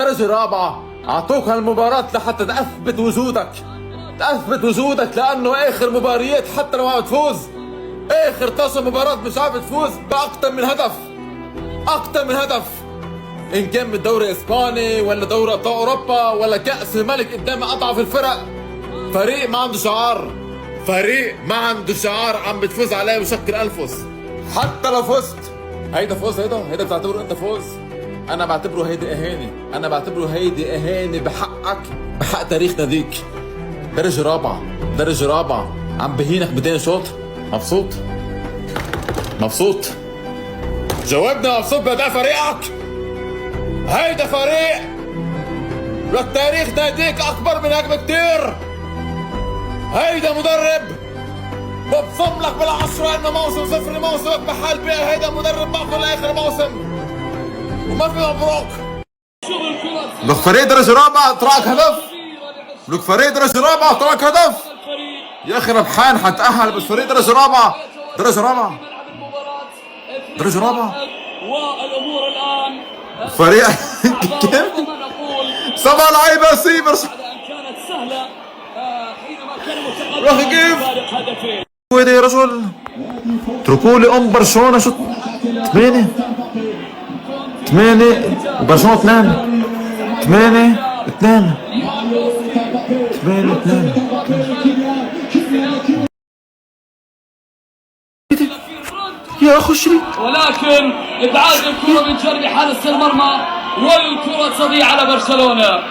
درجة رابعة أعطوك هالمباراة لحتى تثبت وجودك لأنه آخر مباريات حتى لو عم تفوز، آخر 12 مباراة مش عم تفوز بأكثر من هدف، إن كان بالدوري الإسباني ولا دوري أبطال أوروبا ولا كأس الملك قدام أضعف الفرق. فريق ما عنده شعار عم بتفوز عليه بشكل أنفس. حتى لو فزت هيدا فوز، هيدا بتعتبره أنت فوز؟ أنا بعتبره هيدي إهانة بحقك، بحق تاريخ ناديك. درجة رابعة عم بهينك بدين شوط. مبسوط جاوبنا. مبسوط بأداء فريقك؟ هيدا فريق للتاريخ ناديك أكبر من هيك بكتير. هيدا مدرب ببصم لك بالعشرة إنه موسم صفر لموسمك بحال بيه. هيدا مدرب باقي لآخر موسم وما في مبروك. لك فريق درجة رابعة تراك هدف. يا أخي ربحان حتأهل بس فريق درجة رابعة. والأمور الآن فريق كيف؟ 7 لعيبة سيبرز كانت سهلة حينما كان يا أخي كيف؟ وين يا رجل؟ اتركوا لي برشلونة شو 8 وبرشلونة 8-2 يا خش لي. ولكن ابعاد الكرة من جانب حارس المرمى والكرة تضيع على برشلونة.